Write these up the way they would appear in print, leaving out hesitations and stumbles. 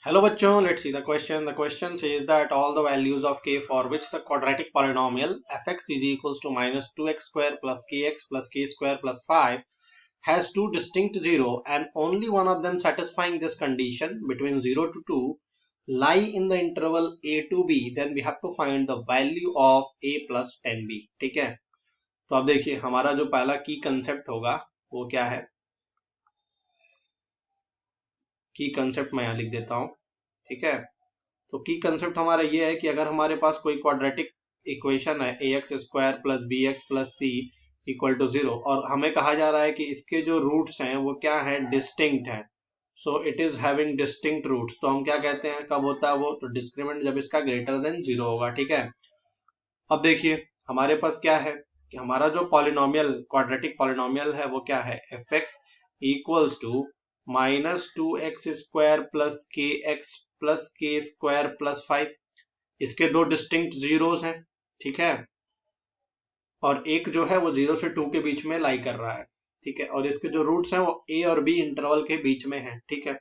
Hello bachcho, let's see the question. The question says that all the values of k for which the quadratic polynomial fx is equals to minus 2x square plus kx plus k square plus 5 has two distinct 0 and only one of them satisfying this condition between 0 to 2 lie in the interval a to b, then we have to find the value of a plus 10b. ठीक है, तो अब देखिए हमारा जो पहला की concept होगा वो क्या है. की कंसेप्ट मैं यहाँ लिख देता हूँ. ठीक है, तो की कंसेप्ट हमारा ये है कि अगर हमारे पास कोई क्वाड्रेटिक इक्वेशन है a x square plus b x plus c equal to 0 और हमें कहा जा रहा है कि इसके जो रूट्स हैं वो क्या है, डिस्टिंक्ट है. So it is having distinct roots. तो हम क्या कहते हैं, कब होता है वो, तो डिस्क्रिमिनेंट जब इसका ग्रेटर देन 0 होगा. ठीक है, अब देखिए हमारे पास क्या है कि हमारा जो पॉलिनोमियल क्वाड्रेटिक पॉलिनोमियल है वो क्या है, f x equals to minus 2x square plus k x plus k square plus 5. इसके दो डिस्टिंक्ट जीरोस हैं. ठीक है, और एक जो है वो 0 से 2 के बीच में लाई कर रहा है. ठीक है, और इसके जो रूट्स हैं वो a और b इंटरवल के बीच में है. ठीक है,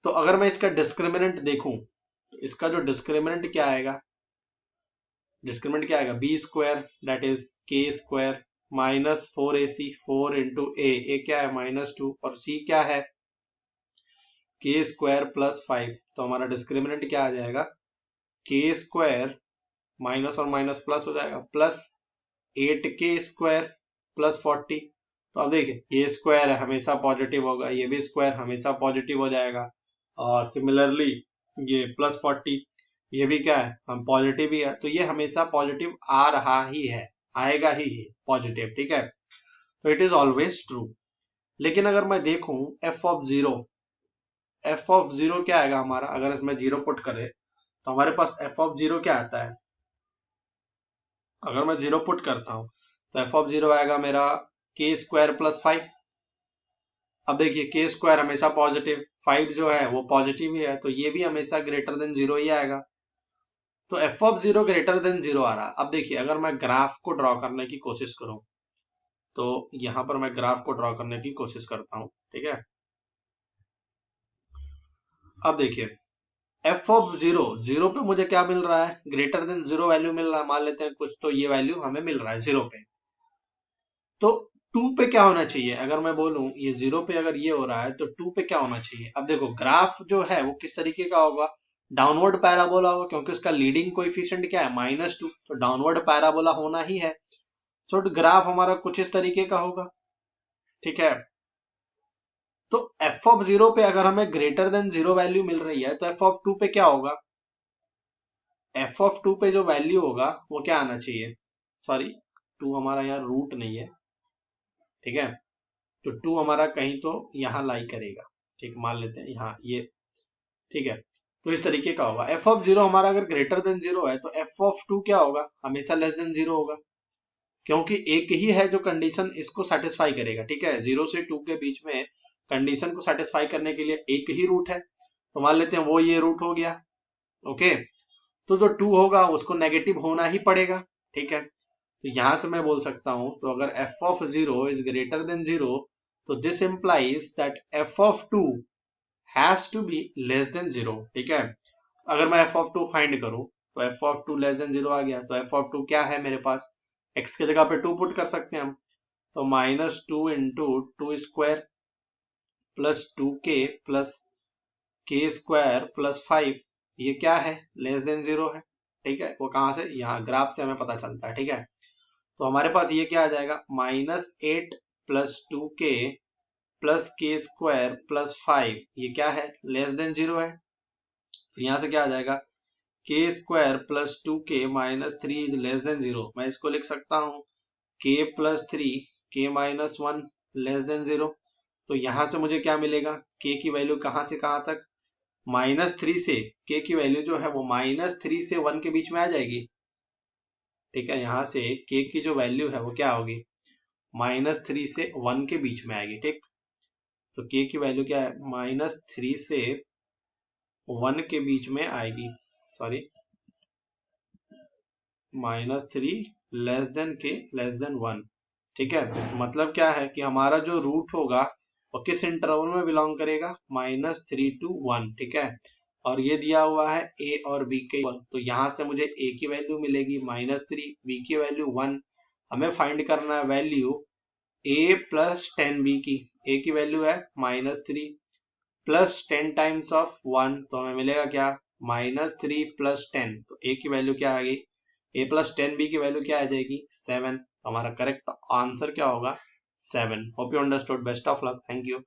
तो अगर मैं इसका डिस्क्रिमिनेंट देखूं तो इसका जो डिस्क्रिमिनेंट क्या आएगा, डिस्क्रिमिनेंट क्या आएगा, बी स्क्वायर दैट इज के स्क्वायर माइनस 4ac 4 इंटू ए क्या है माइनस 2 और c क्या है के स्क्वायर प्लस 5. तो हमारा डिस्क्रिमिनेंट क्या आ जाएगा, के स्क्वायर माइनस और माइनस प्लस हो जाएगा प्लस 8k स्क्वायर प्लस 40. तो अब देखिए ये स्क्वायर है हमेशा पॉजिटिव होगा, ये भी स्क्वायर हमेशा पॉजिटिव हो जाएगा, और सिमिलरली ये प्लस 40 ये भी क्या है, हम पॉजिटिव ही है, तो ये हमेशा पॉजिटिव आ रहा ही है, आएगा ही पॉजिटिव. ठीक है, तो इट इज ऑलवेज ट्रू. लेकिन अगर मैं देखूं एफ ऑफ जीरो क्या आएगा हमारा, अगर इसमें जीरो पुट करें तो हमारे पास एफ ऑफ जीरो क्या आता है, अगर मैं जीरो पुट करता हूं तो एफ ऑफ जीरो आएगा मेरा के स्क्वायर प्लस 5. अब देखिए के स्क्वायर हमेशा पॉजिटिव, 5 जो है वो पॉजिटिव ही है, तो ये भी हमेशा ग्रेटर देन 0 ही आएगा. तो F of zero greater than 0 आ रहा. अब देखिए अगर मैं ग्राफ को ड्रॉ करने की कोशिश करूं तो यहां पर मैं ग्राफ को ड्रॉ करने की कोशिश करता हूं. ठीक है, अब देखिए एफ ऑफ जीरो पे मुझे क्या मिल रहा है, ग्रेटर देन 0 वैल्यू मिल रहा है, मान लेते हैं कुछ, तो ये वैल्यू हमें मिल रहा है 0 पे. तो 2 पे क्या होना चाहिए, अगर मैं बोलूं ये 0 पे अगर ये हो रहा है तो 2 पे क्या होना चाहिए. अब देखो ग्राफ जो है वो किस तरीके का होगा, डाउनवर्ड पैराबोला होगा, क्योंकि उसका लीडिंग कोएफिशिएंट क्या है -2, तो डाउनवर्ड पैराबोला होना ही है. सो ग्राफ हमारा कुछ इस तरीके का होगा. ठीक है, तो एफ ऑफ जीरो पे अगर हमें ग्रेटर देन 0 वैल्यू मिल रही है तो एफ ऑफ 2 पे क्या होगा, एफ ऑफ 2 पे जो वैल्यू होगा वो क्या आना चाहिए, सॉरी 2 हमारा यहाँ रूट नहीं है. ठीक है, तो 2 हमारा कहीं तो यहाँ लाई करेगा. ठीक, मान लेते हैं यहाँ ये. ठीक है, तो इस तरीके का होगा. एफ ऑफ जीरो हमारा अगर ग्रेटर देन 0 है तो एफ ऑफ 2 क्या होगा, हमेशा लेस देन 0 होगा, क्योंकि एक ही है जो कंडीशन इसको सेटिस्फाई करेगा. ठीक है, 0 से 2 के बीच में कंडीशन को सेटिस्फाई करने के लिए एक ही रूट है, तो मान लेते हैं वो ये रूट हो गया. ओके, तो जो 2 होगा उसको नेगेटिव होना ही पड़ेगा. ठीक है, तो यहां से मैं बोल सकता हूं, तो अगर f of zero is greater than 0 तो this implies that f of 2 has to be less than 0. ठीक है, अगर मैं एफ ऑफ 2 फाइंड करूं तो एफ ऑफ 2 लेस देन 0 आ गया, तो एफ ऑफ 2 क्या है मेरे पास, एक्स की जगह पे 2 पुट कर सकते हैं हम, तो -2 into 2 square plus 2k plus k square plus 5, ये क्या है, लेस देन 0 है. ठीक है, वो कहां से, यहाँ ग्राफ से हमें पता चलता है. ठीक है, तो हमारे पास ये क्या आ जाएगा, -8 plus 2k plus k square plus 5, ये क्या है, लेस देन 0 है. तो यहां से क्या आ जाएगा, के square plus 2k minus 3 is less than 0. मैं इसको लिख सकता हूं k plus 3 k minus 1 less than 0. तो यहां से मुझे क्या मिलेगा, k की वैल्यू कहां से कहां तक, -3 से k की वैल्यू जो है वो -3 से 1 के बीच में आ जाएगी. ठीक है, यहां से k की जो वैल्यू है वो क्या होगी, -3 से 1 के बीच में आएगी. ठीक, तो k की वैल्यू क्या है, -3 से 1 के बीच में आएगी, sorry -3 less than k less than 1. ठीक है, मतलब क्या है कि हमारा जो रूट होगा वो किस इंटरवल में बिलोंग करेगा, -3 to 1. ठीक है, और ये दिया हुआ है a और b के, तो यहाँ से मुझे a की वैल्यू मिलेगी -3, b की वैल्यू 1। हमें फाइंड करना है वैल्यू a प्लस 10b की। a की वैल्यू है -3 प्लस 10 टाइम्स ऑफ 1, तो हमें मिलेगा क्या, -3 प्लस 10। तो a की वैल्यू क्या आ गई, a प्लस 10b की वैल्यू क्या आ जाएगी, 7। तो हमारा करेक्ट आंसर क्या होगा, 7। Hope you understood. Best of luck, thank you.